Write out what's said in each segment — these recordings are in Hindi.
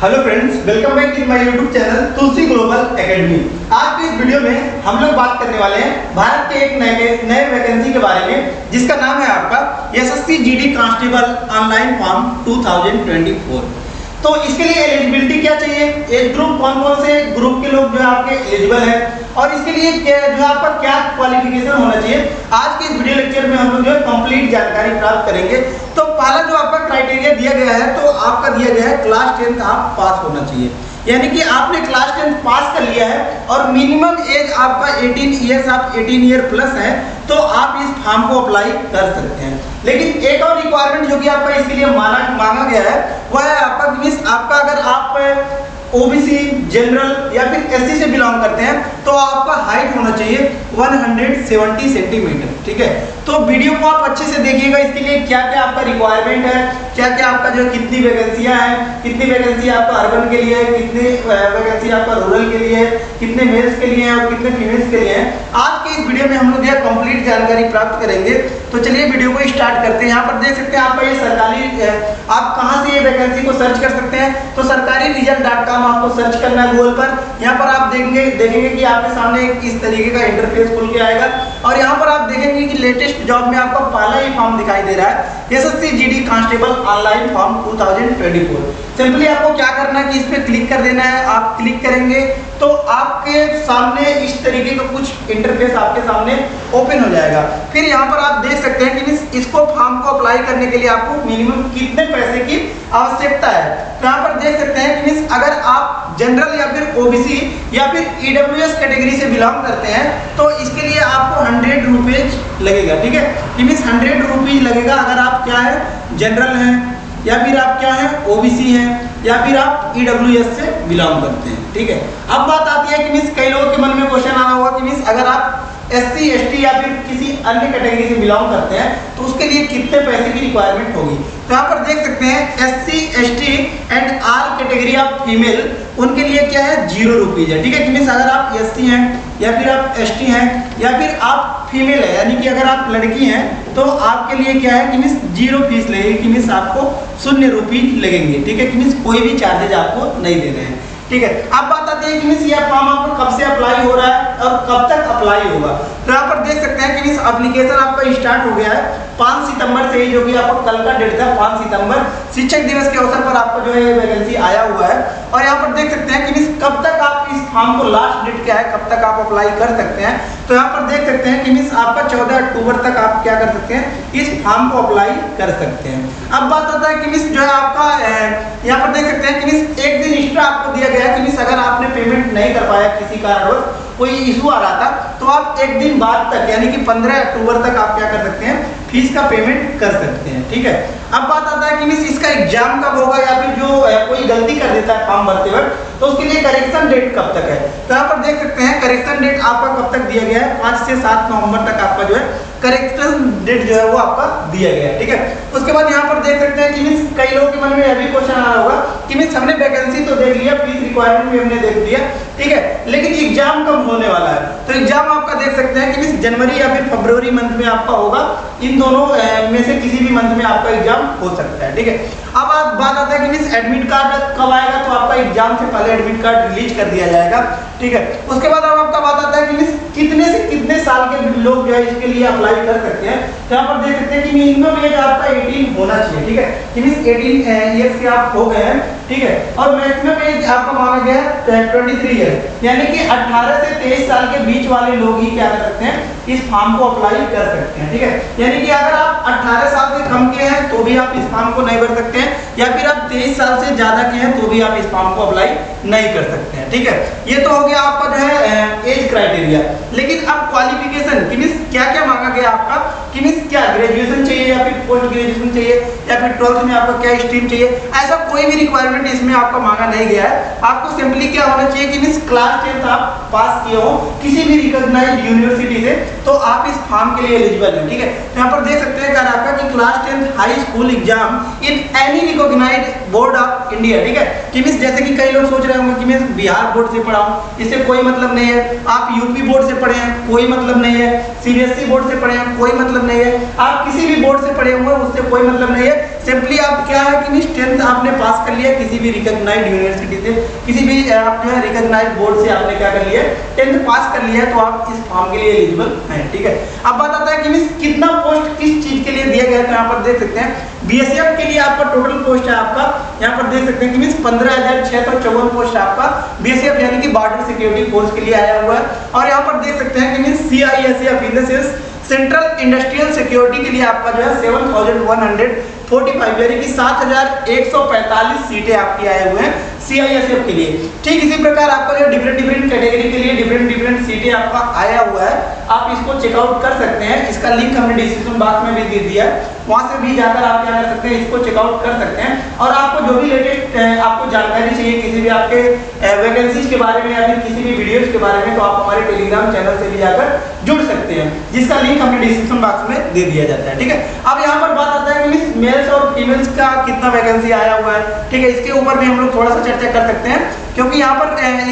Hello friends, welcome back to my YouTube channel Tulsi global academy. आज के इस वीडियो में हम लोग बात करने वाले हैं भारत के एक नए वैकेंसी के बारे में, जिसका नाम है आपका SSC GD constable online form 2024। तो इसके लिए एलिजिबिलिटी क्या चाहिए, एज ग्रुप कौन कौन से ग्रुप के लोग जो है आपके एलिजिबल है, और इसके लिए जो है आपका क्या क्वालिफिकेशन होना चाहिए, आज के इस वीडियो लेक्चर में हम लोग जो है कंप्लीट जानकारी प्राप्त करेंगे। तो पहला जो आपका क्राइटेरिया दिया गया है, तो आपका दिया गया है क्लास 10 आप पास होना चाहिए, यानी कि आपने क्लास 10 पास कर लिया है और मिनिमम एज आपका 18 ईयर्स, आप 18 ईयर प्लस है, तो आप इस फॉर्म को अप्लाई कर सकते हैं। लेकिन एक और रिक्वायरमेंट जो कि आपका इसके लिए मांगा गया है, वह है आपका अगर आप ओबीसी, जनरल या फिर एससी से बिलोंग करते हैं, तो आपका हाइट होना चाहिए 170 सेंटीमीटर। ठीक है, तो वीडियो को आप अच्छे से देखिएगा। इसके लिए क्या क्या आपका रिक्वायरमेंट है, क्या क्या आपका जो कितनी वैकेंसियां हैं, कितनी वैकेंसी आपका अर्बन के लिए है, कितनी वैकेंसी आपका रूरल के लिए है, कितने मेल्स के लिए हैं और कितने फीमेल्स के लिए हैं, आज के इस वीडियो में हम लोग यह कंप्लीट जानकारी प्राप्त करेंगे। तो चलिए वीडियो को स्टार्ट करते हैं। यहाँ पर देख सकते हैं आपका ये सरकारी, आप कहाँ से ये वैकेंसी को सर्च कर सकते हैं, तो सरकारी रिजल्ट.com आपको सर्च करना है गूगल पर। यहाँ पर आप देखेंगे कि आपके सामने इस तरीके का इंटरफेस खुल के आएगा और यहाँ पर आप देखेंगे कि लेटेस्ट जॉब में आपका पहला ही फॉर्म दिखाई दे रहा है, SSC GD constable online form 2024। Simply आपको क्या करना है कि इस पर क्लिक कर देना है। आप क्लिक करेंगे तो आपके सामने इस तरीके का कुछ इंटरफेस आपके सामने ओपन हो जाएगा। फिर यहाँ पर आप देख सकते हैं कि इसको फॉर्म को अप्लाई करने के लिए आपको मिनिमम कितने पैसे की आवश्यकता है। तो यहाँ पर देख सकते हैं कि अगर आप जनरल या फिर ओबीसी या फिर ईडब्ल्यूएस कैटेगरी से बिलोंग करते हैं, तो इसके लिए आपको 100 रुपीज लगेगा। ठीक है, कि 100 रुपीज लगेगा अगर आप क्या है, जनरल हैं या फिर आप क्या है, ओबीसी हैं या फिर आप ईडब्ल्यूएस से बिलोंग करते हैं। ठीक है, अब बात आती है कि कई लोगों के मन में क्वेश्चन आना होगा कि अगर आप एससी, एसटी या फिर किसी अन्य कैटेगरी से बिलोंग करते हैं, तो उसके लिए कितने पैसे की रिक्वायरमेंट होगी। तो यहाँ पर देख सकते हैं SC, ST and all category of female, उनके लिए क्या है, 0 रुपीज है। ठीक है, कि अगर आप एससी हैं या फिर आप एसटी हैं या फिर आप फीमेल है, यानी कि अगर आप लड़की हैं, तो आपके लिए क्या है कि 0 फीस लगेगी, कि आपको 0 रुपीज लगेंगे। ठीक है, कि कोई भी चार्जेज आपको नहीं देने हैं। ठीक है, अब बात आती है कि यह फॉर्म आपको कब से अप्लाई हो रहा है और कब तक अप्लाई होगा। तो यहाँ पर देख सकते हैं कि एप्लीकेशन आपका स्टार्ट हो गया है 5 सितंबर से ही, जो कि आपका कल का डेट था 5 सितंबर, शिक्षक दिवस के अवसर पर आपको जो है वैकेंसी आया हुआ है। और यहाँ पर देख सकते हैं कि कब तक आप इस फॉर्म को, लास्ट डेट क्या है, कब तक आप अप्लाई कर सकते हैं। तो यहाँ पर देख सकते हैं कि आपका 14 अक्टूबर तक आप क्या कर सकते हैं, इस फॉर्म को अप्लाई कर सकते हैं। अब बात आता है कि जो है आपका यहाँ पर देख सकते हैं कि एक दिन एक्स्ट्रा आपको दिया गया है कि अगर आपने पेमेंट नहीं कर पाया, किसी कारणवश कोई इशू आ रहा था, तो आप एक दिन बाद तक, यानी कि 15 अक्टूबर तक आप क्या कर सकते हैं, फीस का पेमेंट कर सकते हैं। ठीक है, अब बात आता है कि इसका एग्जाम कब होगा, या फिर जो कोई गलती कर देता है फॉर्म भरते वक्त, तो उसके लिए करेक्शन डेट कब तक है। तो यहाँ पर देख सकते हैं करेक्शन डेट आपका कब तक दिया गया है, 5 से 7 नवंबर तक आपका जो है करेक्शन डेट जो है वो आपका दिया गया है। ठीक है, उसके बाद यहाँ पर देख सकते हैं कि कई लोगों के मन में यह भी क्वेश्चन आ रहा होगा कि हमने वैकेंसी तो देख लिया, फीस रिक्वायरमेंट भी हमने देख लिया, ठीक है, लेकिन एग्जाम कब होने वाला है। तो एग्जाम आपका देख सकते हैं कि जनवरी या फिर फरवरी मंथ में आपका होगा। इन दोनों में से किसी भी मंथ में आपका एग्जाम हो सकता है। ठीक है, अब आप बात आता है कि एडमिट कार्ड कब आएगा, तो आपका एग्जाम से पहले एडमिट कार्ड रिलीज कर दिया जाएगा। ठीक है, उसके बाद अब आपका बात आता है कि कितने से कितने साल के लोग जो है इसके लिए अप्लाई कर सकते हैं। तो यहाँ पर देख सकते हैं कि मिनिमम एज आपका 18 होना चाहिए। ठीक है, कि 18 ईयर्स के आप हो गए हैं। ठीक है, और मैक्सिमम एज आपका मांगा गया है 23 ईयर, यानी कि 18 से 23 साल के बीच वाले लोग ही क्या कर सकते हैं, इस फॉर्म को अप्लाई कर सकते हैं। ठीक है, यानी कि अगर आप 18 साल से कम के हैं तो भी आप इस फॉर्म को नहीं भर सकते हैं, या फिर आप 23 साल से ज्यादा के हैं तो भी आप इस फॉर्म को अप्लाई नहीं कर सकते हैं। ठीक है, ये तो हो गया आपका जो है एज क्राइटेरिया। लेकिन अब क्वालिफिकेशन कि क्या क्या मांगा गया आपका, कि क्या ग्रेजुएशन चाहिए या फिर पोस्ट ग्रेजुएशन चाहिए या फिर 12th में आपका क्या स्ट्रीम चाहिए, ऐसा कोई भी रिक्वायरमेंट इसमें आपका मांगा नहीं गया है। आपको सिंपली क्या होना चाहिए कि क्लास 10 आप पास किए हो किसी भी रिकॉग्नाइज्ड यूनिवर्सिटी से, तो आप इस फॉर्म के लिए एलिजिबल हैं। ठीक है, तो यहाँ पर देख सकते हैं आपका कि class 10 high school exam in any recognised board of India. ठीक है, कि जैसे कि कई लोग सोच रहे होंगे कि मैं बिहार बोर्ड से पढ़ा हूँ, इससे कोई मतलब नहीं है। आप यूपी बोर्ड से पढ़े हैं, कोई मतलब नहीं है। सीबीएसई बोर्ड से पढ़े हैं, कोई मतलब नहीं है। आप किसी भी बोर्ड से पढ़े हुए उससे कोई मतलब नहीं है। सिंपली आप क्या है कि 10th आपने पास कर लिया किसी भी रिकॉग्नाइज्ड यूनिवर्सिटी से, किसी भी आप जो है रिकॉग्नाइज्ड बोर्ड से आपने क्या कर लिया 10th पास कर लिया, तो आप इस फॉर्म के लिए एलिजिबल हैं, ठीक है। अब बात आता है कि मींस कितना पोस्ट किस चीज के लिए दिया गया है, तो यहाँ पर देख सकते हैं बीएसएफ के लिए आपका टोटल पोस्ट है आपका यहाँ पर देख सकते हैं कि मींस 15,654 पोस्ट है आपका बीएसएफ यानी कि बॉर्डर सिक्योरिटी फोर्स के लिए आया हुआ है। और यहाँ पर देख सकते हैं कि means CISF in the sense central industrial security के लिए आपका जो है 7,145 यानी कि 7,145 सीटें आपकी आए हुए हैं सीआईएसएफ के लिए। ठीक इसी प्रकार आपका जो डिफरेंट कैटेगरी के लिए डिफरेंट सीटें आपका आया हुआ है, आप इसको चेकआउट कर सकते हैं। इसका लिंक हमने डिस्क्रिप्शन बॉक्स में भी दे दिया है, वहां से भी जाकर आप क्या कर सकते हैं, इसको चेकआउट कर सकते हैं। और आपको जो भी लेटेस्ट आपको जानकारी चाहिए किसी भी आपके वैकेंसीज के बारे में या फिर किसी भी वीडियोज के बारे में, तो आप हमारे टेलीग्राम चैनल से भी जाकर जुड़ सकते हैं, जिसका लिंक हमने डिस्क्रिप्शन बॉक्स में दे दिया जाता है, ठीक है। अब यहाँ पर बात आता है कि मेल्स और फीमेल्स का कितना वैकेंसी आया हुआ है, ठीक है, इसके ऊपर भी हम लोग थोड़ा सा चर्चा कर सकते हैं, क्योंकि यहाँ पर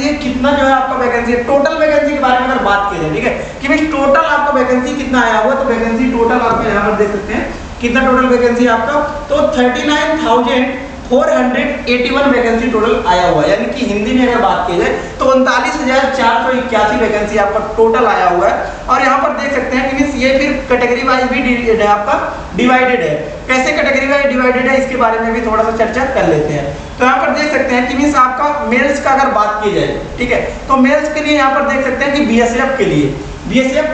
ये कितना जो है आपका वैकेंसी है, टोटल वैकेंसी के बारे में अगर बात की जाए, ठीक है, कि भाई टोटल आपका वैकेंसी कितना आया हुआ है, तो वैकेंसी टोटल आप यहाँ पर देख सकते हैं कितना टोटल वैकेंसी आपका, तो 39,481 वैकेंसी टोटल आया हुआ है। यानी कि हिंदी में अगर बात की जाए तो 39,481 वैकेंसी आपका टोटल आया हुआ है। और यहाँ पर देख सकते हैं कि ये फिर कैटेगरी वाइज भी आपका डिवाइडेड है। कैसे कैटेगरी वाइज डिवाइडेड है इसके बारे में भी थोड़ा सा चर्चा कर लेते हैं। तो यहाँ पर देख सकते हैं कि मीन्स आपका मेल्स का अगर बात की जाए, ठीक है, तो मेल्स के लिए यहाँ पर देख सकते हैं कि बीएसएफ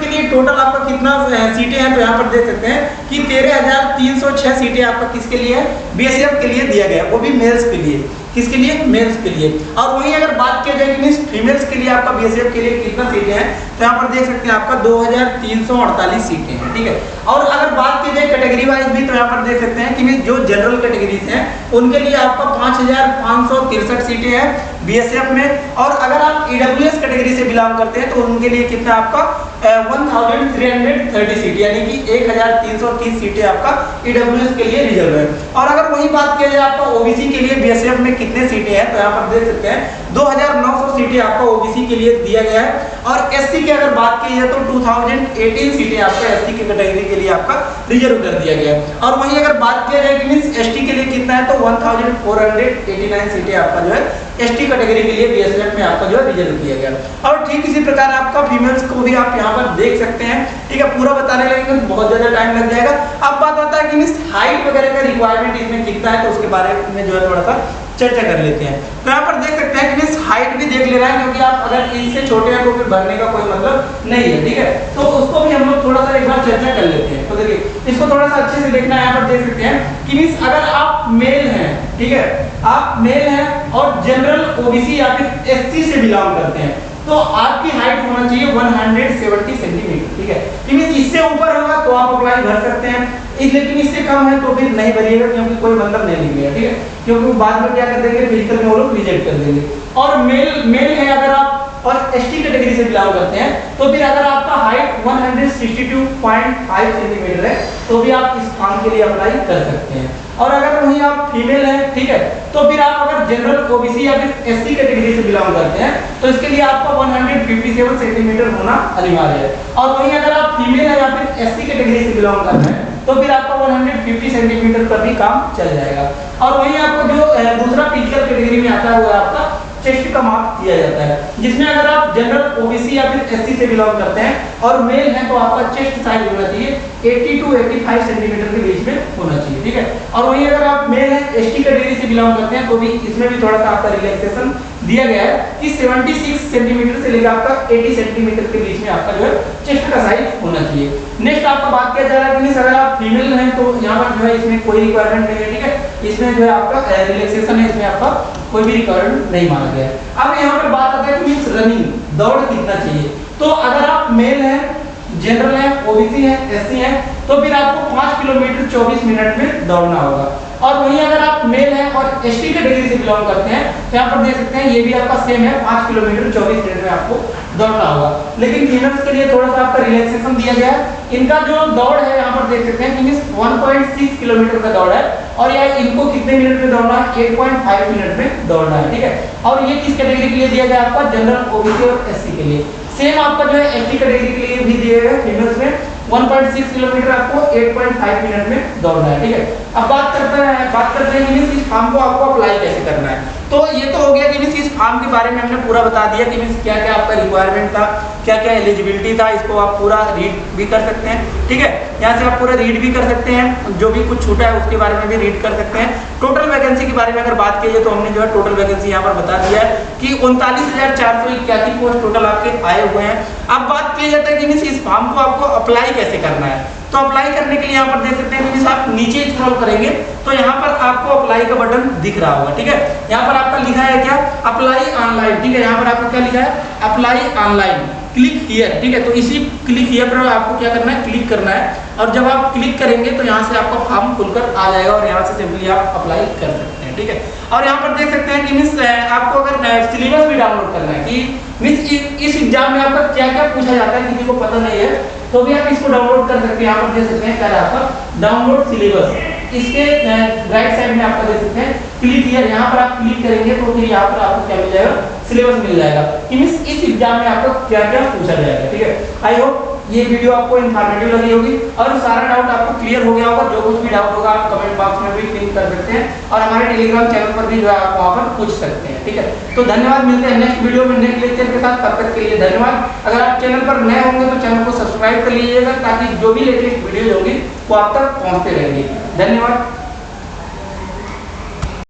के लिए टोटल आपका कितना सीटें हैं, तो यहाँ पर देख सकते हैं कि 13,306 सीटें आपका किसके लिए है, बीएसएफ के लिए दिया गया, वो भी मेल्स के लिए। किसके लिए? मेल्स के लिए। और वहीं अगर बात किया जाए कि फीमेल्स के लिए आपका बीएसएफ के लिए कितना सीटें हैं, तो यहाँ पर देख सकते हैं आपका 2,348 सीटें हैं, ठीक है। और अगर बात की जाए कैटेगरी वाइज भी, तो यहाँ पर देख सकते हैं कि जो जनरल कैटेगरीज हैं उनके लिए आपका 5,563 सीटें हैं बीएसएफ में। और अगर आप ईडब्ल्यूएस कैटेगरी से बिलोंग करते हैं तो उनके लिए कितना आपका 1,330 सीटें यानी कि 1,330 सीटें आपका ईडब्ल्यूएस के लिए रिजर्व है। और अगर वही बात किया जाए आपका ओबीसी के लिए बीएसएफ में कितने सीटें हैं, तो यहाँ पर देख सकते हैं 2,900 सीटें आपका ओबीसी के लिए दिया गया है। और एससी की अगर बात की जाए तो 2018 सीटें आपका एससी की कैटेगरी के लिए आपका रिजर्व कर दिया गया है। और वहीं अगर बात किया जाए कि एसटी के लिए कितना है, तो 1,489 सीटें आपका जो है एसटी कैटेगरी के लिए बीएसएफ में आपका जो है रिजर्व किया गया। और ठीक इसी प्रकार आपका फीमेल्स को भी आप यहाँ पर देख सकते हैं, ठीक है। पूरा बताने लगेंगे तो बहुत ज्यादा टाइम लग जाएगा। अब बात आता है कि हाइट वगैरह का रिक्वायरमेंट इसमें कितना है, तो उसके बारे में जो है थोड़ा सा चर्चा कर लेते हैं। तो यहाँ पर देख सकते हैं कि हाइट भी देख ले रहा है, क्योंकि आप अगर इससे छोटे हैं तो फिर भरने का कोई मतलब नहीं है, ठीक है। तो उसको भी हम लोग थोड़ा सा एक बार चर्चा कर लेते हैं। तो देखिए इसको थोड़ा सा अच्छे से देखना है। यहाँ पर देख सकते हैं कि अगर आप मेल हैं, ठीक है, आप मेल हैं और जनरल ओबीसी या फिर एससी से बिलोंग करते हैं, तो आपकी हाइट होना चाहिए 170 सेंटीमीटर, ठीक है। इससे ऊपर होगा तो आप अप्लाई भर सकते हैं, लेकिन इससे कम है तो फिर नहीं भरिएगा, क्योंकि कोई मतलब नहीं निकलेगा, ठीक है। क्योंकि बाद में क्या कर देंगे, फिजिकल में वो लोग रिजेक्ट कर देंगे। और मेल है अगर आप और एसटी कैटेगरी से बिलोंग करते हैं, तो फिर अगर आपका हाइट 162.5 सेंटीमीटर है तो भी आप इस फॉर्म के लिए अप्लाई कर सकते हैं। और अगर वहीं आप फीमेल हैं, ठीक है, तो फिर आप अगर जनरल ओबीसी या फिर एससी कैटेगरी से बिलोंग करते हैं तो इसके लिए आपका 157 सेंटीमीटर होना अनिवार्य है। और वहीं अगर आप फीमेल है या फिर एससी कैटेगरी से बिलोंग कर रहे हैं तो फिर आपका 150 सेंटीमीटर पर भी काम चल जाएगा। और वहीं आपको जो दूसरा फिजिकल कैटेगरी में आता है वो आपका चेस्ट का माप दिया जाता है, जिसमें अगर आप जनरल ओबीसी या फिर एससी से बिलोंग करते हैं और मेल हैं तो आपका चेस्ट साइज होना चाहिए 80 to 85 सेंटीमीटर के बीच में होना चाहिए, ठीक है। और वहीं अगर आप मेल हैं एसटी कैटेगरी से बिलोंग करते हैं तो भी इसमें भी थोड़ा सा आपका रिलैक्सेशन दिया गया है कि 76 सेंटीमीटर से लेकर आपका 80 सेंटीमीटर के बीच में आपका जो है चेस्ट का साइज होना चाहिए। नेक्स्ट आपको बात किया जा रहा है कि अगर आप फीमेल हैं तो यहाँ पर जो है इसमें कोई रिक्वायरमेंट नहीं है, ठीक है। इसमें जो है आपका रिलैक्सेशन है, इसमें आपका कोई भी रिक्वायरमेंट नहीं माना गया है। अब यहाँ पर बात आता है कि रनिंग दौड़ कितना चाहिए, तो अगर आप मेल हैं, जनरल है, ओबीसी है, एससी है, तो फिर आपको 5 किलोमीटर 24 मिनट में दौड़ना होगा। और वहीं अगर आप मेल हैं और एसटी कैटेगरी से बिलोंग करते हैं तो यहाँ पर देख सकते हैं ये भी आपका सेम है, 5 किलोमीटर 24 मिनट में आपको दौड़ना होगा। लेकिन फीमेल्स के लिए थोड़ा सा आपका रिलैक्सेशन दिया गया है। इनका जो दौड़ है यहाँ पर देख सकते हैं कि 1.6 किलोमीटर का दौड़ है और यह इनको कितने मिनट में दौड़ना है, 8.5 मिनट में दौड़ना है, ठीक है। और ये किस कैटेगरी के लिए दिया गया आपका, जनरल ओबीसी और एससी के लिए। सेम आपका जो है एसटी कैटेगरी के लिए भी दिए गए फीमेल्स में 1.6 किलोमीटर आपको 8.5 मिनट में दौड़ना है, ठीक है। अब बात करते हैं कि इस फॉर्म को आपको अप्लाई कैसे करना है। तो ये तो हो गया कि इस फॉर्म के बारे में हमने पूरा बता दिया कि क्या क्या आपका रिक्वायरमेंट था, क्या क्या एलिजिबिलिटी था, इसको आप पूरा रीड भी कर सकते हैं। ठीक है, यहाँ से आप पूरा रीड भी कर सकते हैं, जो भी कुछ छूटा है उसके बारे में भी रीड कर सकते हैं। टोटल वैकेंसी के बारे में अगर बात की जाए तो हमने जो है टोटल वैकेंसी यहाँ पर बता दिया है कि 39,481 पोस्ट टोटल आपके आए हुए हैं। अब बात की जाता है कि इस फॉर्म को आपको अप्लाई कैसे करना है। तो अप्लाई करने के लिए यहाँ पर देख सकते हैं कि आप नीचे स्क्रॉल करेंगे तो यहाँ पर आपको अप्लाई का बटन दिख रहा होगा। ठीक है, यहाँ पर आपका लिखा है क्या, अप्लाई ऑनलाइन। ठीक है, यहाँ पर आपको क्या लिखा है, अप्लाई ऑनलाइन, क्लिक हियर। ठीक है, तो इसी क्लिक हियर पर आपको क्या करना है, क्लिक करना है। और जब आप क्लिक करेंगे तो यहाँ से आपका फॉर्म खुलकर आ जाएगा और यहाँ से सिंपली आप अप्लाई कर सकते हैं। ठीक है, और यहाँ पर देख सकते हैं कि आपको अगर सिलेबस भी डाउनलोड करना है कि इस एग्जाम में आपका क्या क्या पूछा जाता है, किसी को पता नहीं है तो भी आप इसको डाउनलोड कर सकते हैं। यहाँ पर देख सकते हैं क्या है आपका डाउनलोड सिलेबस, इसके राइट साइड में आपका देख सकते हैं क्लिक हियर। यहाँ पर आप क्लिक करेंगे तो फिर यहाँ पर आपको क्या मिल जाएगा, सिलेबस मिल जाएगा कि इस एग्जाम में आपको क्या क्या पूछा जाएगा। ठीक है, आई होप ये वीडियो आपको इन्फॉर्मेटिव लगी होगी और सारा डाउट आपको क्लियर हो गया होगा। जो कुछ भी डाउट होगा आप कमेंट बॉक्स में भी पिन कर सकते हैं और हमारे टेलीग्राम चैनल पर भी जो है आप वहाँ पर पूछ सकते हैं। ठीक है, तो धन्यवाद, मिलते हैं नेक्स्ट वीडियो में नेक्स्ट लेक्चर के साथ। तब तक के लिए धन्यवाद। अगर आप चैनल पर नए होंगे तो चैनल को सब्सक्राइब कर लीजिएगा ताकि जो भी लेटेस्ट वीडियो होगी वो आप तक पहुँचते रहेंगे। धन्यवाद।